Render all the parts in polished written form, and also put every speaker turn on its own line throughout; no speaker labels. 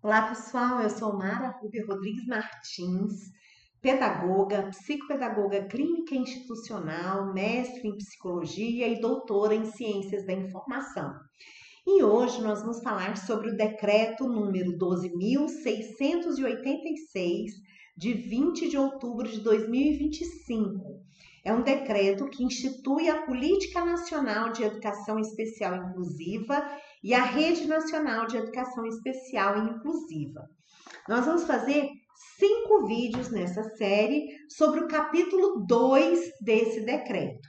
Olá, pessoal. Eu sou Mara Rubia Rodrigues Martins, pedagoga, psicopedagoga clínica institucional, mestre em psicologia e doutora em ciências da informação. E hoje nós vamos falar sobre o decreto número 12.686, de 20 de outubro de 2025. É um decreto que institui a Política Nacional de Educação Especial Inclusiva e a Rede Nacional de Educação Especial e Inclusiva. Nós vamos fazer 5 vídeos nessa série sobre o capítulo 2 desse decreto.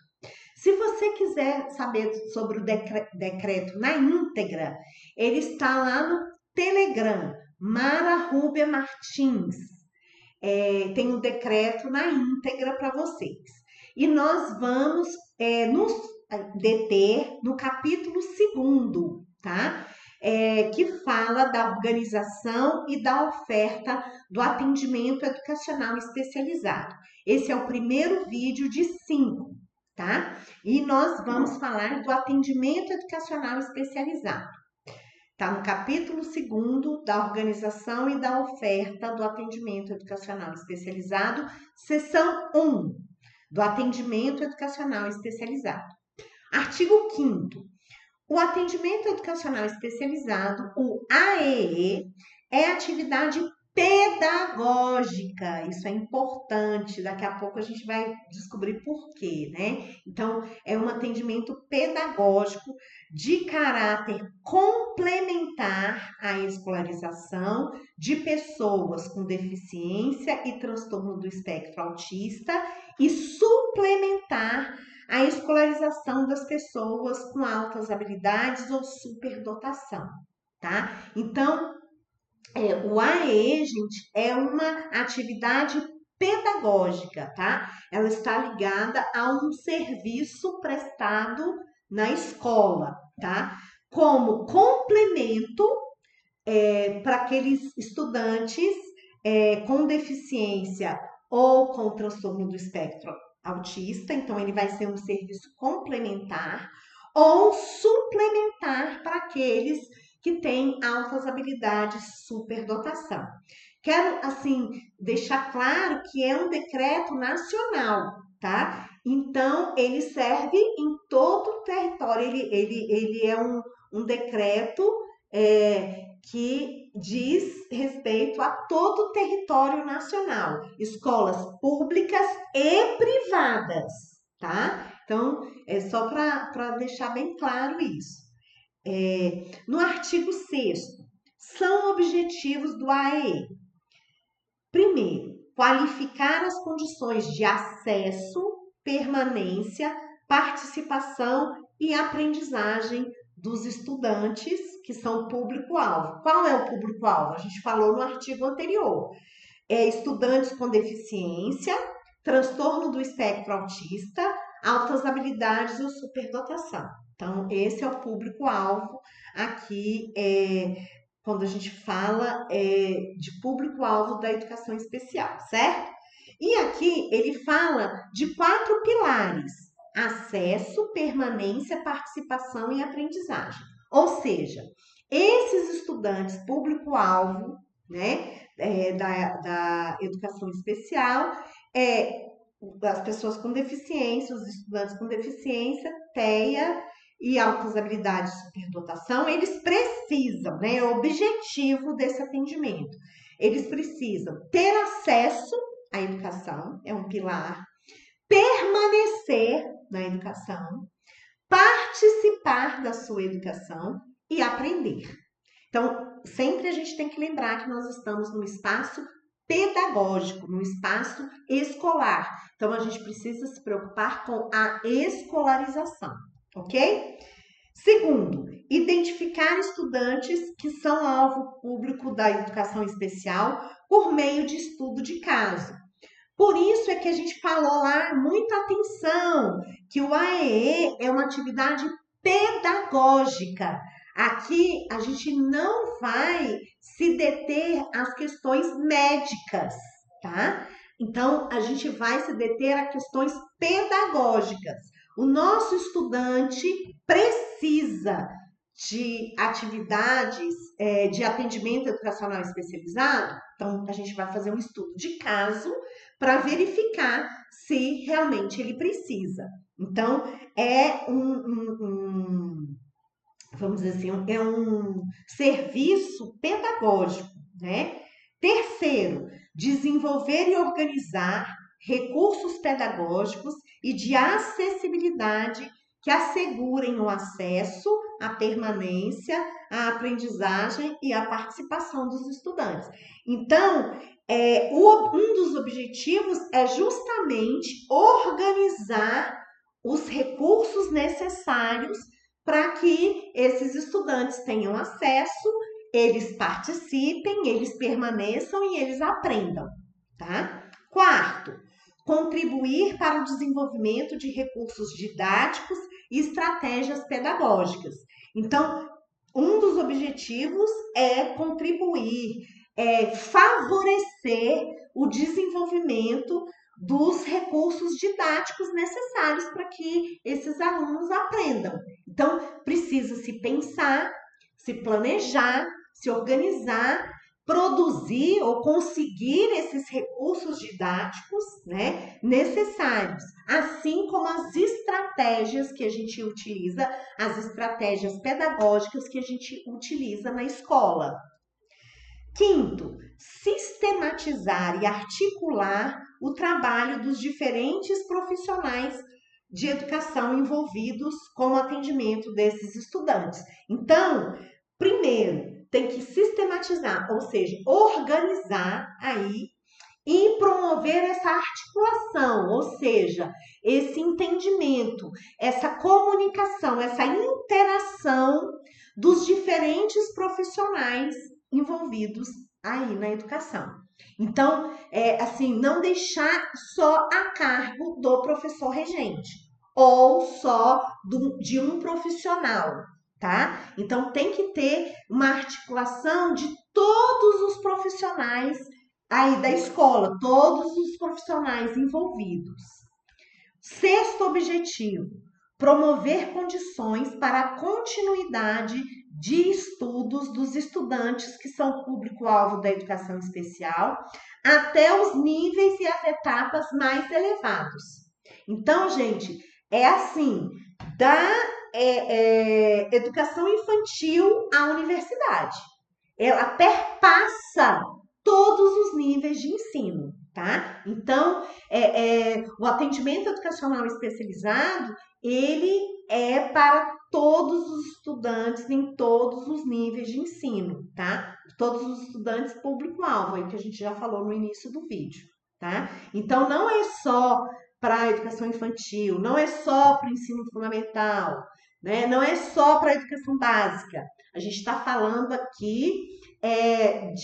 Se você quiser saber sobre o decreto na íntegra, ele está lá no Telegram, Mara Rubia Martins. Tem o decreto na íntegra para vocês. E nós vamos nos deter no capítulo 2º, tá? Que fala da organização e da oferta do atendimento educacional especializado. Esse é o primeiro vídeo de 5, tá? E nós vamos falar do atendimento educacional especializado. Está no capítulo 2º da organização e da oferta do atendimento educacional especializado, seção 1, do atendimento educacional especializado. Artigo 5º. O atendimento educacional especializado, o AEE, é atividade pedagógica. Isso é importante, daqui a pouco a gente vai descobrir por quê, né? Então, é um atendimento pedagógico de caráter complementar à escolarização de pessoas com deficiência e transtorno do espectro autista e suplementar a escolarização das pessoas com altas habilidades ou superdotação, tá? Então, o AE, gente, é uma atividade pedagógica, tá? Ela está ligada a um serviço prestado na escola, tá? Como complemento para aqueles estudantes com deficiência ou com transtorno do espectro autista, então ele vai ser um serviço complementar ou suplementar para aqueles que têm altas habilidades, superdotação. Quero, assim, deixar claro que é um decreto nacional, tá? Então, ele serve em todo o território, ele é um decreto que diz respeito a todo o território nacional, escolas públicas e privadas, tá? Então, é só para deixar bem claro isso. No artigo 6º, são objetivos do AEE. Primeiro, qualificar as condições de acesso, permanência, participação e aprendizagem dos estudantes que são público-alvo. Qual é o público-alvo? A gente falou no artigo anterior. Estudantes com deficiência, transtorno do espectro autista, altas habilidades ou superdotação. Então, esse é o público-alvo aqui, quando a gente fala de público-alvo da educação especial, certo? E aqui ele fala de 4 pilares: acesso, permanência, participação e aprendizagem. Ou seja, esses estudantes público-alvo, né, da educação especial, as pessoas com deficiência, os estudantes com deficiência, TEA e altas habilidades de superdotação, eles precisam, né, é o objetivo desse atendimento. Eles precisam ter acesso à educação, é um pilar, permanecer na educação, participar da sua educação e aprender. Então, sempre a gente tem que lembrar que nós estamos num espaço pedagógico, num espaço escolar. Então, a gente precisa se preocupar com a escolarização, ok? Segundo, identificar estudantes que são alvo público da educação especial por meio de estudo de caso. Por isso é que a gente falou lá, muita atenção, que o AEE é uma atividade pedagógica. Aqui a gente não vai se deter às questões médicas, tá? Então, a gente vai se deter a questões pedagógicas. O nosso estudante precisa de atividades de atendimento educacional especializado, então a gente vai fazer um estudo de caso para verificar se realmente ele precisa. Então, é vamos dizer assim, é um serviço pedagógico, né? Terceiro, desenvolver e organizar recursos pedagógicos e de acessibilidade que assegurem o acesso, a permanência, a aprendizagem e a participação dos estudantes. Então, um dos objetivos é justamente organizar os recursos necessários para que esses estudantes tenham acesso, eles participem, eles permaneçam e eles aprendam, tá? Quarto, contribuir para o desenvolvimento de recursos didáticos e estratégias pedagógicas. Então, um dos objetivos é contribuir, favorecer o desenvolvimento dos recursos didáticos necessários para que esses alunos aprendam. Então, precisa se pensar, se planejar, se organizar, produzir ou conseguir esses recursos didáticos, né, necessários, assim como as estratégias que a gente utiliza, as estratégias pedagógicas que a gente utiliza na escola. Quinto, sistematizar e articular o trabalho dos diferentes profissionais de educação envolvidos com o atendimento desses estudantes. Então, primeiro, tem que sistematizar, ou seja, organizar aí e promover essa articulação, ou seja, esse entendimento, essa comunicação, essa interação dos diferentes profissionais envolvidos aí na educação. Então, assim, não deixar só a cargo do professor regente ou só de um profissional, tá? Então, tem que ter uma articulação de todos os profissionais aí da escola, todos os profissionais envolvidos. Sexto objetivo, promover condições para a continuidade de estudos dos estudantes que são público-alvo da educação especial até os níveis e as etapas mais elevados. Então, gente, é assim, da educação infantil à universidade. Ela perpassa todos os níveis de ensino, tá? Então, o atendimento educacional especializado, ele é para todos os estudantes em todos os níveis de ensino, tá? Todos os estudantes público-alvo, aí que a gente já falou no início do vídeo, tá? Então, não é só para a educação infantil, não é só para o ensino fundamental, né? Não é só para a educação básica. A gente está falando aqui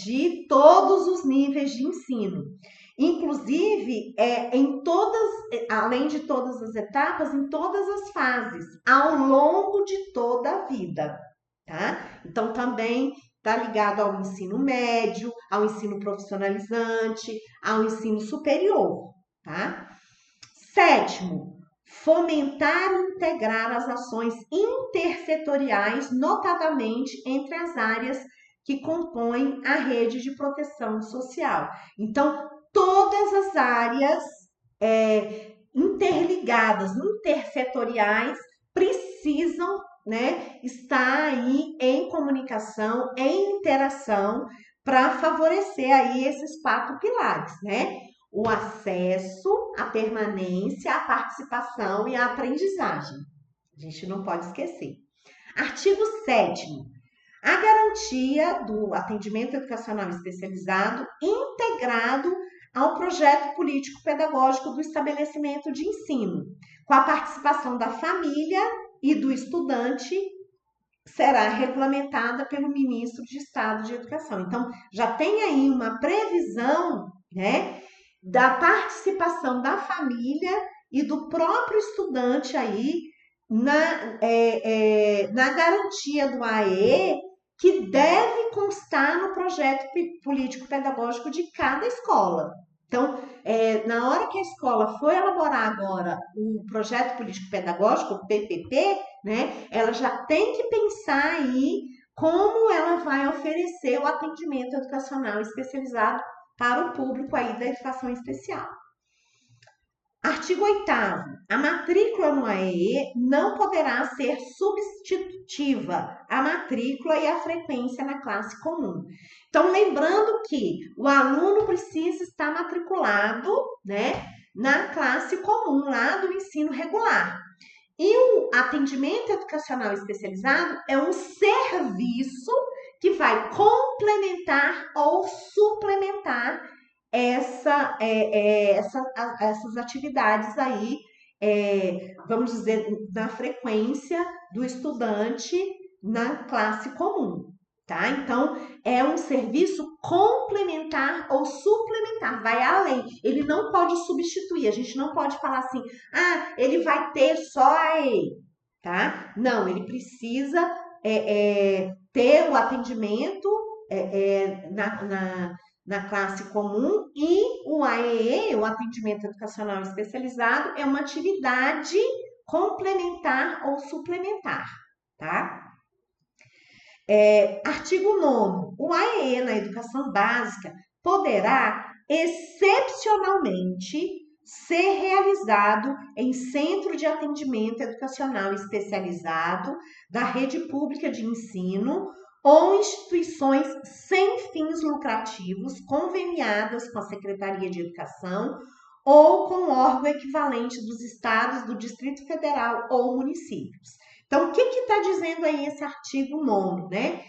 de todos os níveis de ensino. Inclusive, além de todas as etapas, em todas as fases, ao longo de toda a vida, tá? Então, também está ligado ao ensino médio, ao ensino profissionalizante, ao ensino superior, tá? Sétimo, fomentar e integrar as ações intersetoriais, notadamente entre as áreas que compõem a rede de proteção social. Então, todas as áreas interligadas, intersetoriais, precisam, né, estar aí em comunicação, em interação, para favorecer aí esses 4 pilares, né? O acesso, a permanência, a participação e a aprendizagem. A gente não pode esquecer. Artigo 7º. A garantia do atendimento educacional especializado integrado ao projeto político-pedagógico do estabelecimento de ensino, com a participação da família e do estudante, será regulamentada pelo ministro de Estado de Educação. Então, já tem aí uma previsão, né, da participação da família e do próprio estudante aí na garantia do AE, que deve constar no projeto político-pedagógico de cada escola, Então, na hora que a escola for elaborar agora o projeto político-pedagógico, o PPP, né, ela já tem que pensar aí como ela vai oferecer o atendimento educacional especializado para o público aí da educação especial. Artigo 8º. A matrícula no AEE não poderá ser substitutiva à matrícula e à frequência na classe comum. Então, lembrando que o aluno precisa estar matriculado, né, na classe comum lá do ensino regular. E o atendimento educacional especializado é um serviço que vai complementar ou suplementar essas atividades aí, vamos dizer, na frequência do estudante na classe comum, tá? Então, é um serviço complementar ou suplementar, vai além. Ele não pode substituir, a gente não pode falar assim, ele vai ter só a EE, tá? Não, ele precisa ter o atendimento na classe comum, e o AEE, o atendimento educacional especializado, é uma atividade complementar ou suplementar, tá? Artigo 9º. O AEE na educação básica poderá, excepcionalmente, ser realizado em centro de atendimento educacional especializado da rede pública de ensino ou instituições sem fins lucrativos conveniadas com a Secretaria de Educação ou com órgão equivalente dos estados, do Distrito Federal ou municípios. Então, o que está dizendo aí esse artigo 9º, né?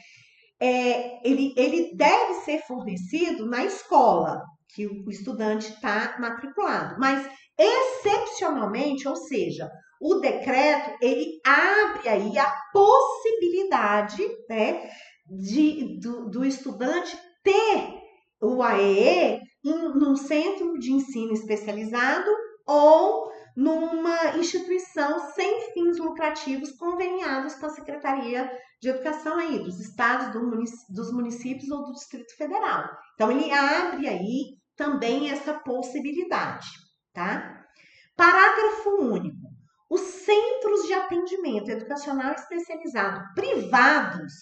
Ele deve ser fornecido na escola que o estudante está matriculado, mas excepcionalmente, ou seja, o decreto, ele abre aí a possibilidade, né, do estudante ter o AEE num centro de ensino especializado ou numa instituição sem fins lucrativos conveniados com a Secretaria de Educação aí, dos estados, dos municípios ou do Distrito Federal. Então, ele abre aí também essa possibilidade, tá? Parágrafo único. Os centros de atendimento educacional especializado privados,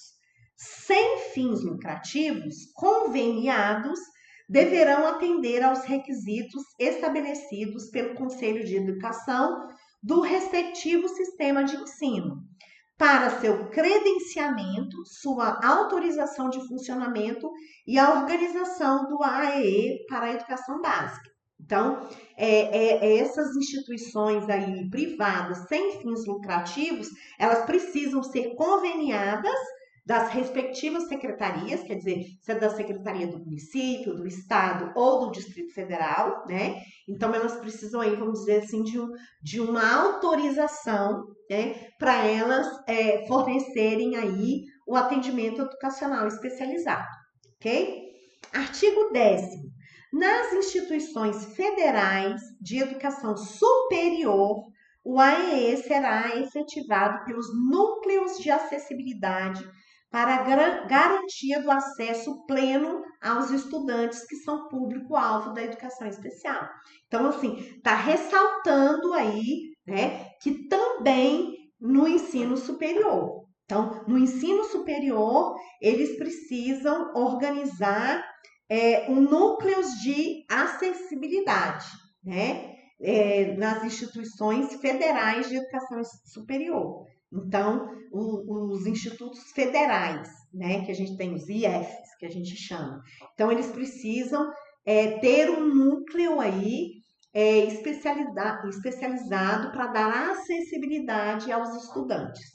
sem fins lucrativos, conveniados, deverão atender aos requisitos estabelecidos pelo Conselho de Educação do respectivo sistema de ensino, para seu credenciamento, sua autorização de funcionamento e a organização do AEE para a educação básica. Então, essas instituições aí privadas sem fins lucrativos, elas precisam ser conveniadas das respectivas secretarias, quer dizer, se é da Secretaria do Município, do Estado ou do Distrito Federal, né? Então, elas precisam aí, vamos dizer assim, de uma autorização, né, para elas fornecerem aí o atendimento educacional especializado, ok? Artigo 10º. Nas instituições federais de educação superior, o AEE será efetivado pelos núcleos de acessibilidade para a garantia do acesso pleno aos estudantes que são público-alvo da educação especial. Então, assim, está ressaltando aí, né, que também no ensino superior. Então, no ensino superior, eles precisam organizar núcleos de acessibilidade, né, nas instituições federais de educação superior. Então, os institutos federais, né, que a gente tem, os IFs, que a gente chama. Então, eles precisam ter um núcleo aí especializado para dar acessibilidade aos estudantes.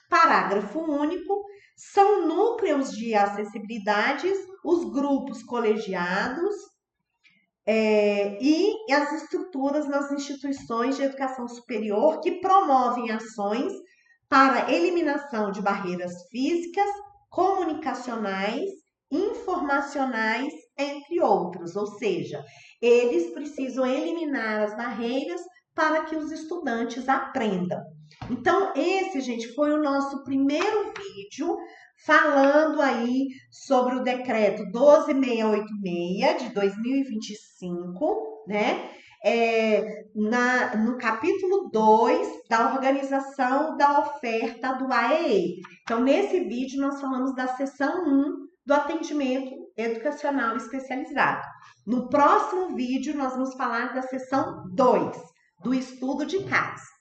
Parágrafo único. São núcleos de acessibilidade os grupos colegiados e as estruturas nas instituições de educação superior que promovem ações para eliminação de barreiras físicas, comunicacionais, informacionais, entre outros. Ou seja, eles precisam eliminar as barreiras para que os estudantes aprendam. Então, esse, gente, foi o nosso primeiro vídeo falando aí sobre o decreto 12686 de 2025, né? No capítulo 2 da organização da oferta do AEE. Então, nesse vídeo, nós falamos da seção 1 do atendimento educacional especializado. No próximo vídeo, nós vamos falar da seção 2, do estudo de caso.